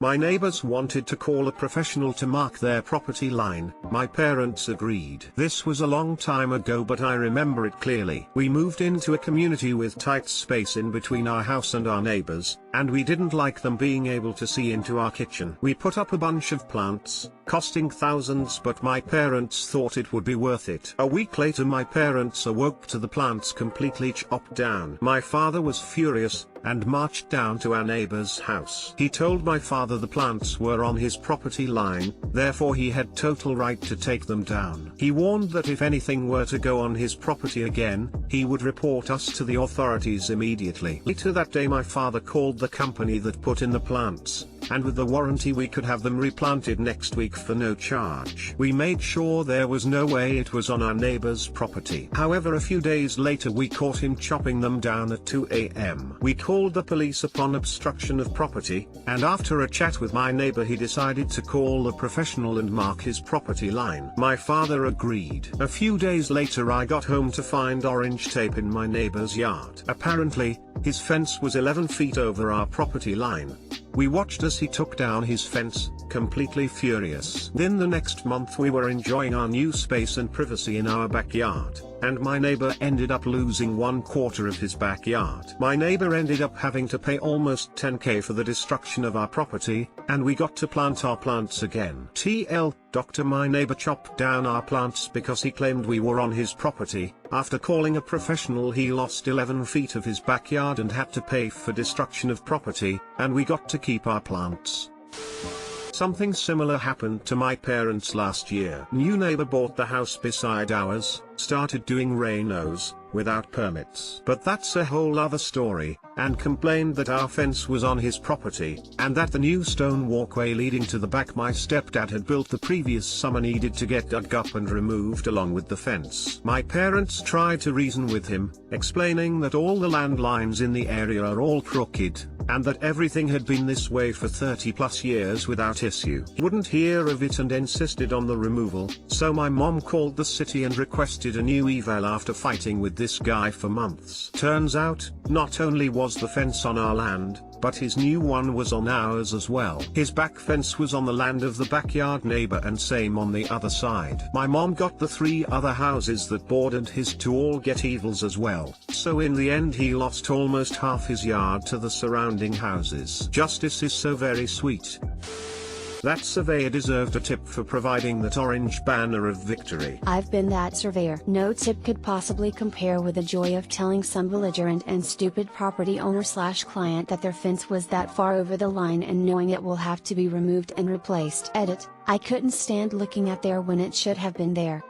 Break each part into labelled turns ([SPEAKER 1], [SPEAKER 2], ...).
[SPEAKER 1] My neighbors wanted to call a professional to mark their property line. My parents agreed. This was a long time ago, but I remember it clearly. We moved into a community with tight space in between our house and our neighbors, and we didn't like them being able to see into our kitchen. We put up a bunch of plants, costing thousands, but my parents thought it would be worth it. A week later my parents awoke to the plants completely chopped down. My father was furious, and marched down to our neighbor's house. He told my father the plants were on his property line, therefore he had total right to take them down. He warned that if anything were to go on his property again, he would report us to the authorities immediately. Later that day my father called the company that put in the plants, and with the warranty we could have them replanted next week for no charge. We made sure there was no way it was on our neighbor's property. However, a few days later we caught him chopping them down at 2 a.m. We called the police upon obstruction of property, and after a chat with my neighbor he decided to call a professional and mark his property line. My father agreed. A few days later I got home to find orange tape in my neighbor's yard. Apparently, his fence was 11 feet over our property line. We watched as he took down his fence, completely furious. Then the next month we were enjoying our new space and privacy in our backyard, and my neighbor ended up losing 1/4 of his backyard. My neighbor ended up having to pay almost 10K for the destruction of our property, and we got to plant our plants again. Dr. My neighbor chopped down our plants because he claimed we were on his property. After calling a professional he lost 11 feet of his backyard and had to pay for destruction of property, and we got to keep our plants. Something similar happened to my parents last year. New neighbor bought the house beside ours, started doing renos, without permits. But that's a whole other story, and complained that our fence was on his property, and that the new stone walkway leading to the back my stepdad had built the previous summer needed to get dug up and removed along with the fence. My parents tried to reason with him, explaining that all the land lines in the area are all crooked, and that everything had been this way for 30+ years without issue. He wouldn't hear of it and insisted on the removal, so my mom called the city and requested a new eval after fighting with this guy for months. Turns out, not only was the fence on our land, but his new one was on ours as well. His back fence was on the land of the backyard neighbor and same on the other side. My mom got the 3 other houses that bordered his to all get evils as well. So in the end he lost almost half his yard to the surrounding houses. Justice is so very sweet. That surveyor deserved a tip for providing that orange banner of victory.
[SPEAKER 2] I've been that surveyor. No tip could possibly compare with the joy of telling some belligerent and stupid property owner/client that their fence was that far over the line and knowing it will have to be removed and replaced. Edit, I couldn't stand looking at there when it should have been there.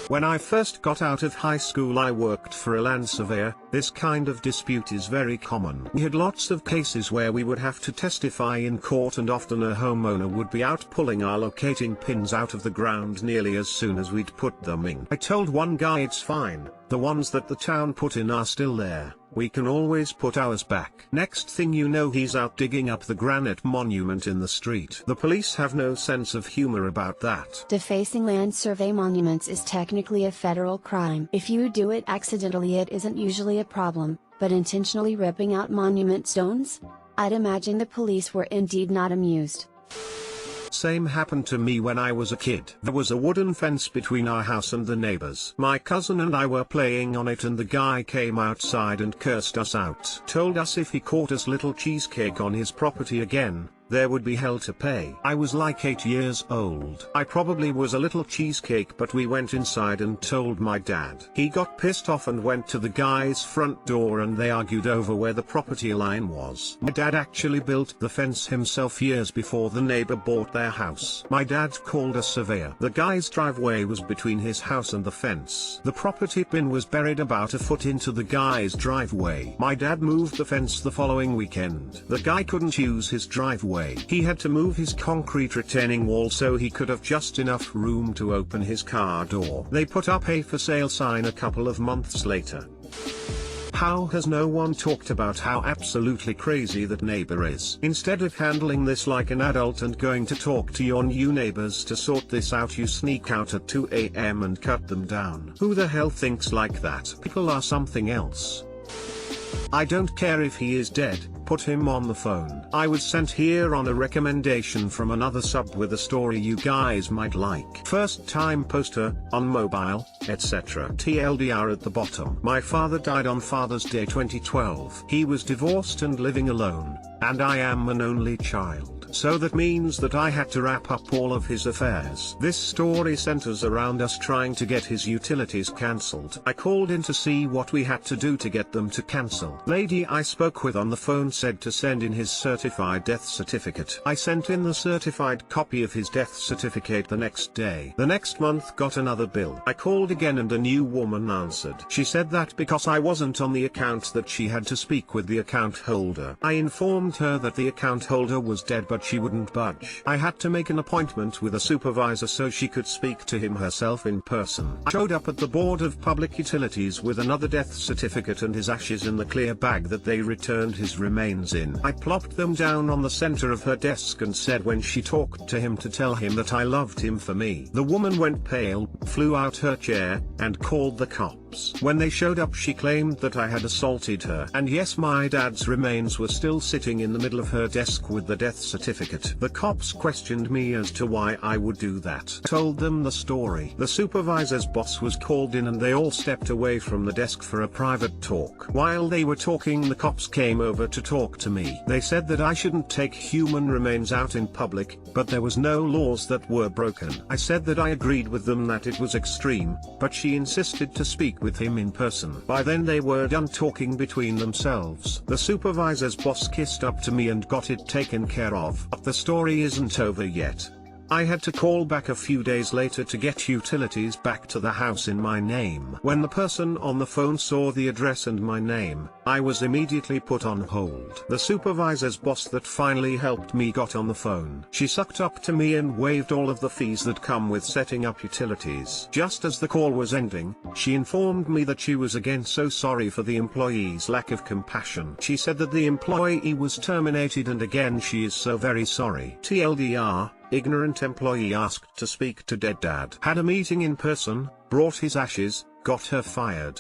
[SPEAKER 1] When I first got out of high school I worked for a land surveyor. This kind of dispute is very common. We had lots of cases where we would have to testify in court and often a homeowner would be out pulling our locating pins out of the ground nearly as soon as we'd put them in. I told one guy it's fine, the ones that the town put in are still there. We can always put ours back. Next thing you know he's out digging up the granite monument in the street. The police have no sense of humor about that.
[SPEAKER 2] Defacing land survey monuments is technically a federal crime. If you do it accidentally it isn't usually a problem, but intentionally ripping out monument stones? I'd imagine the police were indeed not amused.
[SPEAKER 1] Same happened to me when I was a kid. There was a wooden fence between our house and the neighbors. My cousin and I were playing on it and the guy came outside and cursed us out. Told us if he caught us little cheesecake on his property again, there would be hell to pay. I was like 8 years old. I probably was a little cheesecake, but we went inside and told my dad. He got pissed off and went to the guy's front door and they argued over where the property line was. My dad actually built the fence himself years before the neighbor bought their house. My dad called a surveyor. The guy's driveway was between his house and the fence. The property pin was buried about a foot into the guy's driveway. My dad moved the fence the following weekend. The guy couldn't use his driveway. He had to move his concrete retaining wall so he could have just enough room to open his car door. They put up a for sale sign a couple of months later. How has no one talked about how absolutely crazy that neighbor is? Instead of handling this like an adult and going to talk to your new neighbors to sort this out, you sneak out at 2 a.m. and cut them down. Who the hell thinks like that? People are something else. I don't care if he is dead, put him on the phone. I was sent here on a recommendation from another sub with a story you guys might like. First time poster, on mobile, etc. TLDR at the bottom. My father died on Father's Day 2012. He was divorced and living alone, and I am an only child. So that means that I had to wrap up all of his affairs. This story centers around us trying to get his utilities cancelled. I called in to see what we had to do to get them to cancel. Lady I spoke with on the phone said to send in his certified death certificate. I sent in the certified copy of his death certificate the next day. The next month got another bill. I called again and a new woman answered. She said that because I wasn't on the account that she had to speak with the account holder. I informed her that the account holder was dead but she wouldn't budge. I had to make an appointment with a supervisor so she could speak to him herself in person. I showed up at the Board of Public Utilities with another death certificate and his ashes in the clear bag that they returned his remains in. I plopped them down on the center of her desk and said when she talked to him to tell him that I loved him for me. The woman went pale, flew out her chair, and called the cops. When they showed up she claimed that I had assaulted her. And yes, my dad's remains were still sitting in the middle of her desk with the death certificate. The cops questioned me as to why I would do that. I told them the story. The supervisor's boss was called in and they all stepped away from the desk for a private talk. While they were talking, the cops came over to talk to me. They said that I shouldn't take human remains out in public, but there was no laws that were broken. I said that I agreed with them that it was extreme, but she insisted to speak with him in person. By then they were done talking between themselves. The supervisor's boss kissed up to me and got it taken care of. But the story isn't over yet. I had to call back a few days later to get utilities back to the house in my name. When the person on the phone saw the address and my name, I was immediately put on hold. The supervisor's boss that finally helped me got on the phone. She sucked up to me and waived all of the fees that come with setting up utilities. Just as the call was ending, she informed me that she was again so sorry for the employee's lack of compassion. She said that the employee was terminated and again she is so very sorry. TLDR. Ignorant employee asked to speak to dead dad. Had a meeting in person, brought his ashes, got her fired.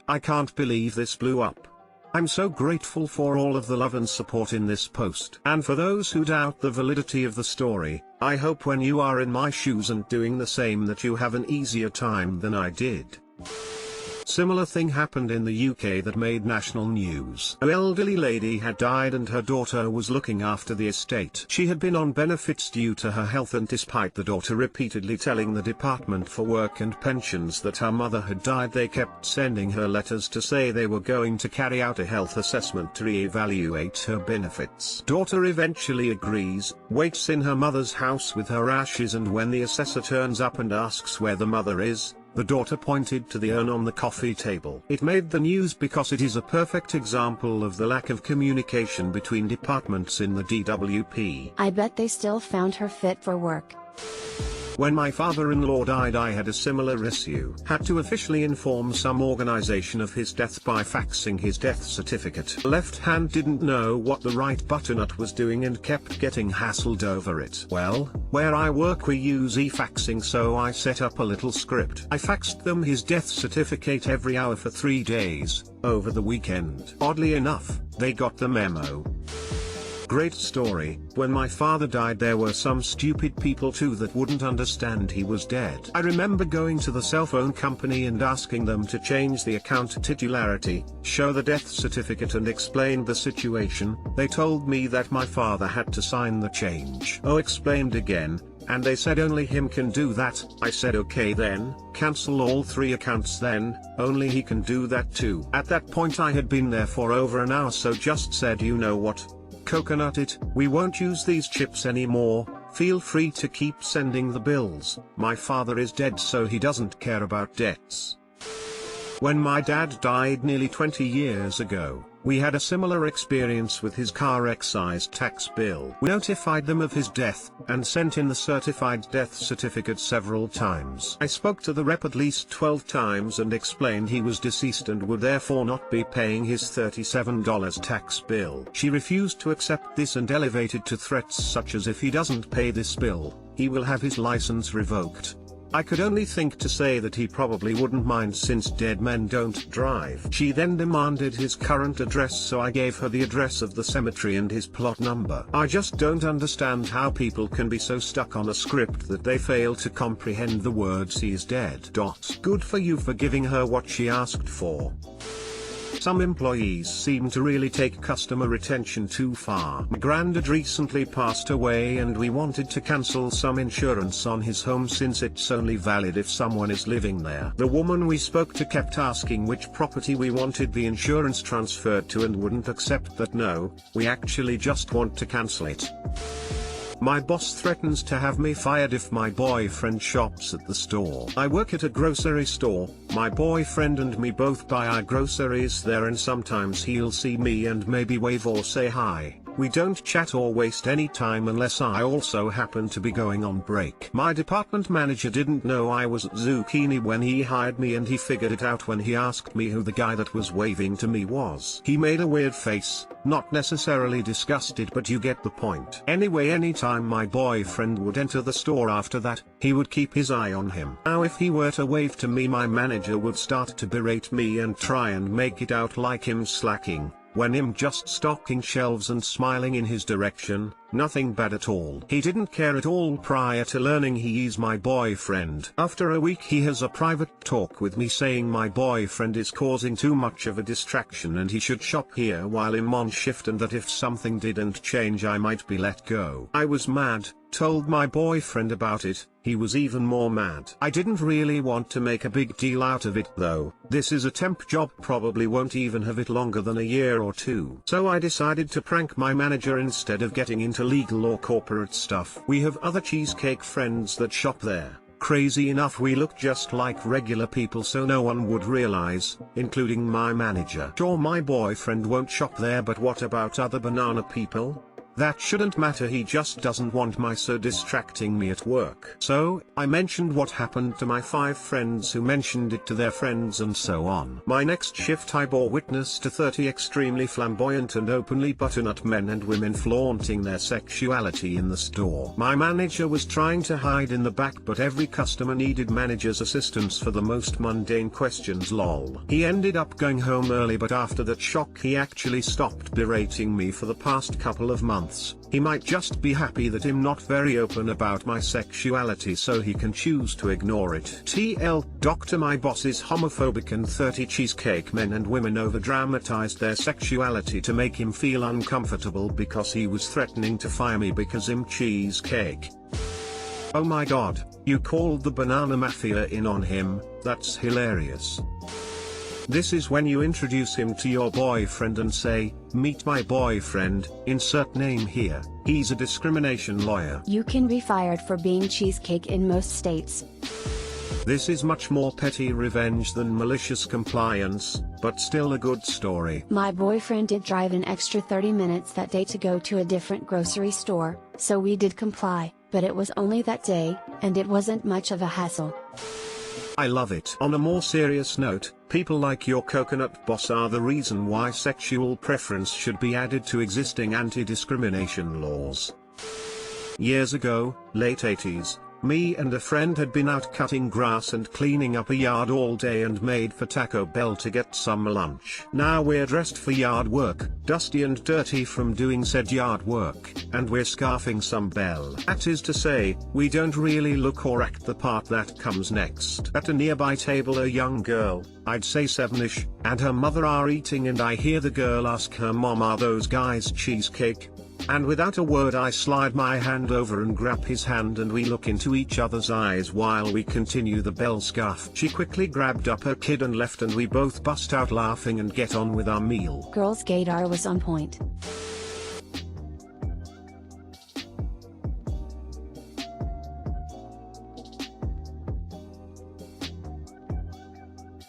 [SPEAKER 1] I can't believe this blew up. I'm so grateful for all of the love and support in this post. And for those who doubt the validity of the story, I hope when you are in my shoes and doing the same that you have an easier time than I did. Similar thing happened in the UK that made national news. An elderly lady had died and her daughter was looking after the estate. She had been on benefits due to her health, and despite the daughter repeatedly telling the Department for Work and Pensions that her mother had died, they kept sending her letters to say they were going to carry out a health assessment to re-evaluate her benefits. Daughter eventually agrees, waits in her mother's house with her ashes, and when the assessor turns up and asks where the mother is, the daughter pointed to the urn on the coffee table. It made the news because it is a perfect example of the lack of communication between departments in the DWP.
[SPEAKER 2] I bet they still found her fit for work.
[SPEAKER 1] When my father-in-law died, I had a similar issue. Had to officially inform some organization of his death by faxing his death certificate. Left hand didn't know what the right butternut was doing and kept getting hassled over it. Well, where I work we use e-faxing, so I set up a little script. I faxed them his death certificate every hour for 3 days, over the weekend. Oddly enough, they got the memo. Great story. When my father died there were some stupid people too that wouldn't understand he was dead. I remember going to the cell phone company and asking them to change the account titularity, show the death certificate and explain the situation. They told me that my father had to sign the change. Oh, explained again, and they said only him can do that. I said okay then, cancel all 3 accounts then, only he can do that too. At that point I had been there for over an hour, so just said, you know what? Coconut it, we won't use these chips anymore, feel free to keep sending the bills. My father is dead, so he doesn't care about debts. When my dad died nearly 20 years ago, we had a similar experience with his car excise tax bill. We notified them of his death, and sent in the certified death certificate several times. I spoke to the rep at least 12 times and explained he was deceased and would therefore not be paying his $37 tax bill. She refused to accept this and elevated to threats such as if he doesn't pay this bill, he will have his license revoked. I could only think to say that he probably wouldn't mind since dead men don't drive. She then demanded his current address, so I gave her the address of the cemetery and his plot number. I just don't understand how people can be so stuck on a script that they fail to comprehend the words "he's dead." Good for you for giving her what she asked for. Some employees seem to really take customer retention too far. My granddad recently passed away and we wanted to cancel some insurance on his home since it's only valid if someone is living there. The woman we spoke to kept asking which property we wanted the insurance transferred to and wouldn't accept that. No, we actually just want to cancel it. My boss threatens to have me fired if my boyfriend shops at the store. I work at a grocery store. My boyfriend and me both buy our groceries there, and sometimes he'll see me and maybe wave or say hi. We don't chat or waste any time unless I also happen to be going on break. My department manager didn't know I was at Zucchini when he hired me, and he figured it out when he asked me who the guy that was waving to me was. He made a weird face, not necessarily disgusted, but you get the point. Anyway, anytime my boyfriend would enter the store after that, he would keep his eye on him. Now if he were to wave to me, my manager would start to berate me and try and make it out like him slacking, when him just stocking shelves and smiling in his direction. Nothing bad at all. He didn't care at all prior to learning he's my boyfriend. After a week he has a private talk with me saying my boyfriend is causing too much of a distraction and he should shop here while I'm on shift, and that if something didn't change I might be let go. I was mad, told my boyfriend about it. He was even more mad. I didn't really want to make a big deal out of it though. This is a temp job, probably won't even have it longer than a year or two. So I decided to prank my manager instead of getting into legal or corporate stuff. We have other cheesecake friends that shop there. Crazy enough, we look just like regular people so no one would realize, including my manager. Sure, my boyfriend won't shop there, but what about other banana people? That shouldn't matter, he just doesn't want my so distracting me at work. So, I mentioned what happened to my 5 friends who mentioned it to their friends and so on. My next shift I bore witness to 30 extremely flamboyant and openly butternut men and women flaunting their sexuality in the store. My manager was trying to hide in the back, but every customer needed manager's assistance for the most mundane questions. Lol. He ended up going home early, but after that shock he actually stopped berating me for the past couple of months. He might just be happy that I'm not very open about my sexuality, so he can choose to ignore it. TL. Doctor, my boss is homophobic and 30 cheesecake men and women over-dramatized their sexuality to make him feel uncomfortable because he was threatening to fire me because I'm cheesecake. Oh my god, you called the banana mafia in on him? That's hilarious. This is when you introduce him to your boyfriend and say, "Meet my boyfriend, insert name here." He's a discrimination lawyer.
[SPEAKER 2] You can be fired for being cheesecake in most states.
[SPEAKER 1] This is much more petty revenge than malicious compliance, but still a good story.
[SPEAKER 2] My boyfriend did drive an extra 30 minutes that day to go to a different grocery store, so we did comply, but it was only that day, and it wasn't much of a hassle.
[SPEAKER 1] I love it. On a more serious note, people like your coconut boss are the reason why sexual preference should be added to existing anti-discrimination laws. Years ago, late 80s, me and a friend had been out cutting grass and cleaning up a yard all day and made for Taco Bell to get some lunch. Now we're dressed for yard work, dusty and dirty from doing said yard work, and we're scarfing some bell. That is to say, we don't really look or act the part that comes next. At a nearby table a young girl, I'd say 7ish, and her mother are eating, and I hear the girl ask her mom, "Are those guys cheesecake?" And without a word I slide my hand over and grab his hand, and we look into each other's eyes while we continue the bell scarf. She quickly grabbed up her kid and left, and we both bust out laughing and get on with our meal.
[SPEAKER 2] Girls' gaydar was on point.